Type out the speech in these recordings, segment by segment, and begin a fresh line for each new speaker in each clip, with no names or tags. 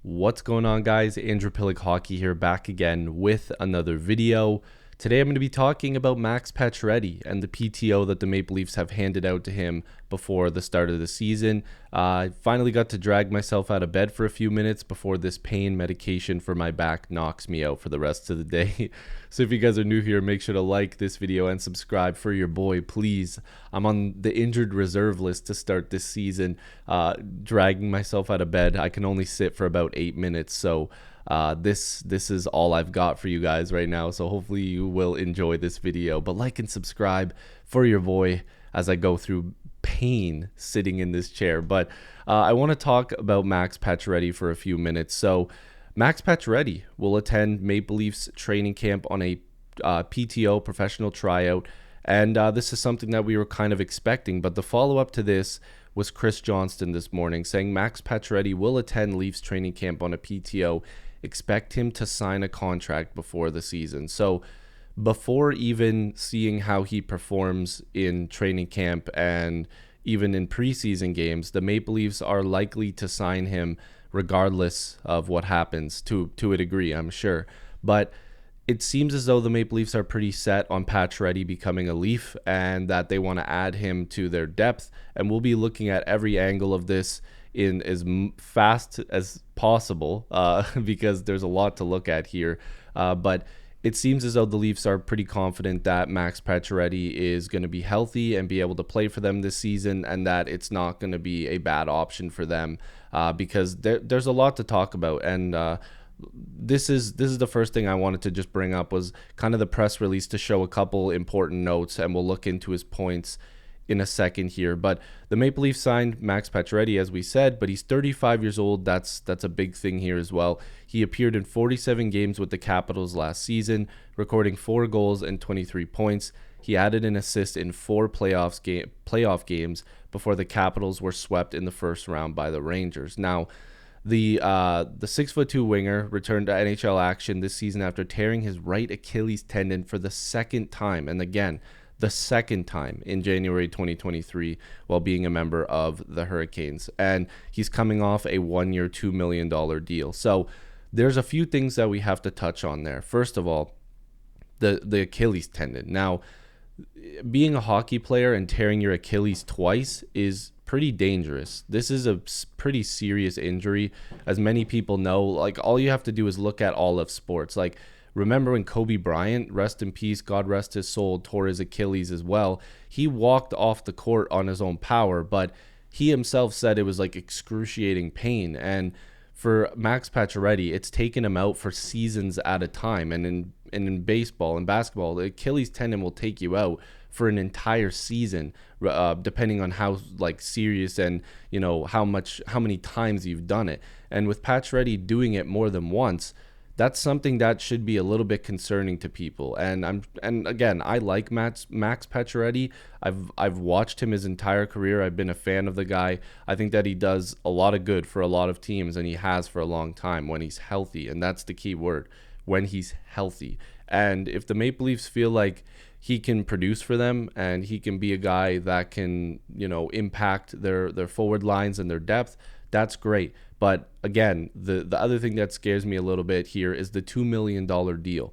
What's going on, guys? Andrew Piluk Hockey here, back again with another video. Today I'm going to be talking about Max Pacioretty and the PTO that the Maple Leafs have handed out to him before the start of the season. I finally got to drag myself out of bed for a few minutes before this pain medication for my back knocks me out for the rest of the day. So if you guys are new here, make sure to like this video and subscribe for your boy, please. I'm on the injured reserve list to start this season, dragging myself out of bed. I can only sit for about 8 minutes, so this is all I've got for you guys right now, so hopefully you will enjoy this video. But like and subscribe for your boy as I go through pain sitting in this chair. But I want to talk about Max Pacioretty for a few minutes. So Max Pacioretty will attend Maple Leafs training camp on a PTO, professional tryout, and this is something that we were kind of expecting. But the follow-up to this was Chris Johnston this morning saying Max Pacioretty will attend Leafs training camp on a PTO. Expect him to sign a contract before the season. So before even seeing how he performs in training camp and even in preseason games, the Maple Leafs are likely to sign him regardless of what happens, to a degree, I'm sure. But it seems as though the Maple Leafs are pretty set on Pacioretty becoming a Leaf and that they want to add him to their depth. And we'll be looking at every angle of this in as fast as possible because there's a lot to look at here. But it seems as though the Leafs are pretty confident that Max Pacioretty is going to be healthy and be able to play for them this season, and that it's not going to be a bad option for them because there's a lot to talk about. And this is the first thing I wanted to just bring up, was kind of the press release to show a couple important notes, and we'll look into his points in a second here. But the Maple Leafs signed Max Pacioretty, as we said, but he's 35 years old. That's a big thing here as well. He appeared in 47 games with the Capitals last season, recording 4 goals and 23 points. He added an assist in 4 playoff games before the Capitals were swept in the first round by the Rangers. Now, the 6'2" winger returned to NHL action this season after tearing his right Achilles tendon for the second time, and again, the second time in January 2023 while being a member of the Hurricanes. And he's coming off a 1-year, $2 million deal. So there's a few things that we have to touch on there. First of all, the Achilles tendon. Now, being a hockey player and tearing your Achilles twice is pretty dangerous. This is a pretty serious injury. As many people know, like, all you have to do is look at all of sports. Like, remember when Kobe Bryant, rest in peace, God rest his soul, tore his Achilles as well. He walked off the court on his own power, but he himself said it was like excruciating pain. And for Max Pacioretty, it's taken him out for seasons at a time. And in baseball and basketball, the Achilles tendon will take you out for an entire season, depending on how serious and how many times you've done it. And with Pacioretty doing it more than once, that's something that should be a little bit concerning to people. And again, I like Max Pacioretty. I've watched him his entire career. I've been a fan of the guy. I think that he does a lot of good for a lot of teams, and he has for a long time when he's healthy. And that's the key word, when he's healthy. And if the Maple Leafs feel like he can produce for them and he can be a guy that can, impact their forward lines and their depth, that's great. But again, the other thing that scares me a little bit here is the $2 million deal.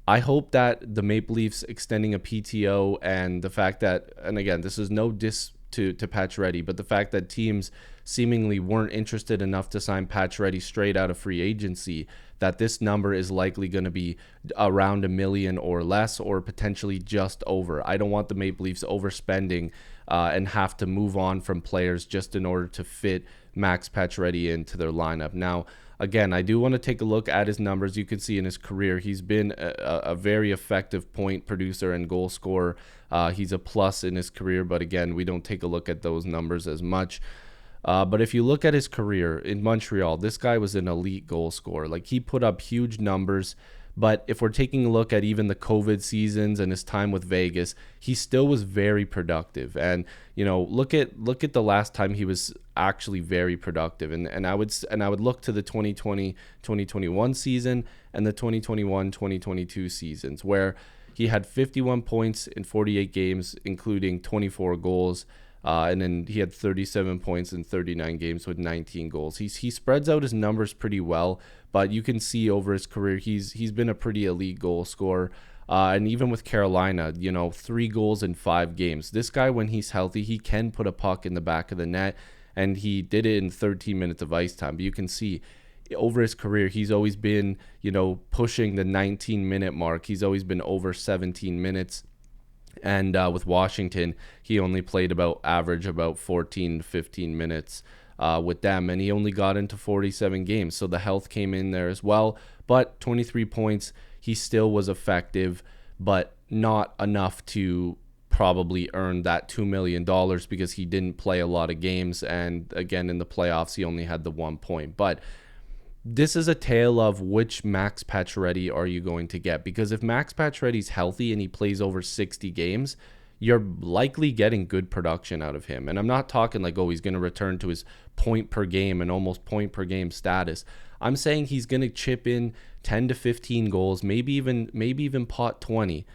I hope that the Maple Leafs extending a PTO and the fact that, and again, this is no diss to Pacioretty, but the fact that teams seemingly weren't interested enough to sign Pacioretty straight out of free agency, that this number is likely going to be around $1 million or less, or potentially just over. I don't want the Maple Leafs overspending and have to move on from players just in order to fit Max Pacioretty into their lineup. Now, again, I do want to take a look at his numbers. You can see in his career, he's been a very effective point producer and goal scorer. He's a plus in his career, but again, we don't take a look at those numbers as much. But if you look at his career in Montreal, this guy was an elite goal scorer. Like, he put up huge numbers. But if we're taking a look at even the COVID seasons and his time with Vegas, he still was very productive. And look at the last time he was actually very productive. And I would look to the 2020-2021 season and the 2021-2022 seasons, where he had 51 points in 48 games, including 24 goals. and then he had 37 points in 39 games with 19 goals. He spreads out his numbers pretty well, but you can see over his career he's been a pretty elite goal scorer. And even with Carolina, 3 goals in 5 games. This guy, when he's healthy, he can put a puck in the back of the net, and he did it in 13 minutes of ice time. But you can see over his career, he's always been, pushing the 19-minute mark. He's always been over 17 minutes. And with Washington, he only played average about 14 to 15 minutes with them, and he only got into 47 games. So the health came in there as well. But 23 points, he still was effective, but not enough to probably earn that $2 million because he didn't play a lot of games. And again, in the playoffs, he only had the 1 point. But this is a tale of which Max Pacioretty are you going to get? Because if Max Pacioretty's healthy and he plays over 60 games, you're likely getting good production out of him. And I'm not talking like, oh, he's going to return to his point per game and almost point per game status. I'm saying he's going to chip in 10 to 15 goals, maybe even pot 20,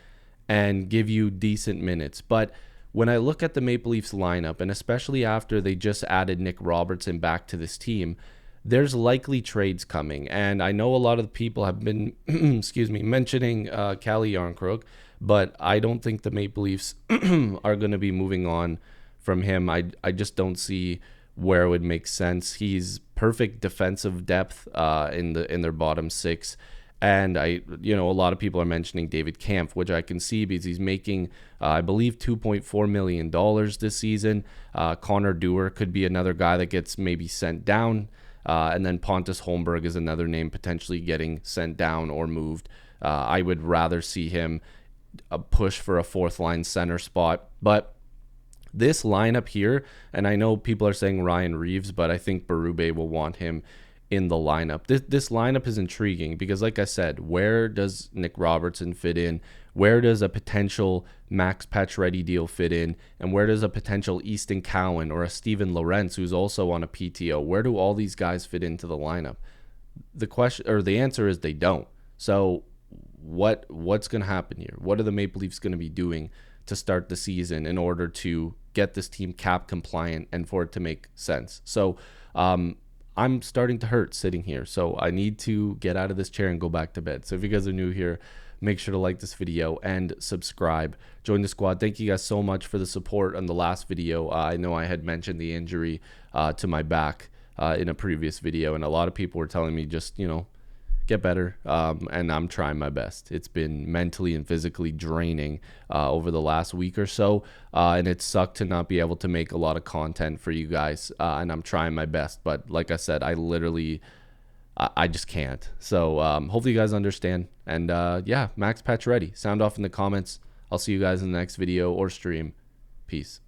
and give you decent minutes. But when I look at the Maple Leafs lineup, and especially after they just added Nick Robertson back to this team, there's likely trades coming. And I know a lot of the people have been, mentioning Calle Jarnkrok, but I don't think the Maple Leafs are going to be moving on from him. I just don't see where it would make sense. He's perfect defensive depth in their bottom 6. And a lot of people are mentioning David Kampf, which I can see because he's making, I believe, $2.4 million this season. Connor Dewar could be another guy that gets maybe sent down. And then Pontus Holmberg is another name potentially getting sent down or moved. I would rather see him push for a 4th-line center spot. But this lineup here, and I know people are saying Ryan Reeves, but I think Berube will want him in the lineup. This lineup is intriguing because, like I said, where does Nick Robertson fit in? Where does a potential Max Pacioretty deal fit in? And where does a potential Easton Cowan or a Steven Lorentz, who's also on a PTO, where do all these guys fit into the lineup? The answer is they don't. So what's going to happen here? What are the Maple Leafs going to be doing to start the season in order to get this team cap compliant and for it to make sense? So I'm starting to hurt sitting here, so I need to get out of this chair and go back to bed. So if you guys are new here, make sure to like this video and subscribe. Join the squad. Thank you guys so much for the support on the last video. I know I had mentioned the injury to my back in a previous video, and a lot of people were telling me just, get better, and I'm trying my best. It's been mentally and physically draining over the last week or so, and it sucked to not be able to make a lot of content for you guys, and I'm trying my best, but like I said, I just can't. So hopefully you guys understand, and yeah, Max Pacioretty, sound off in the comments. I'll see you guys in the next video or stream. Peace.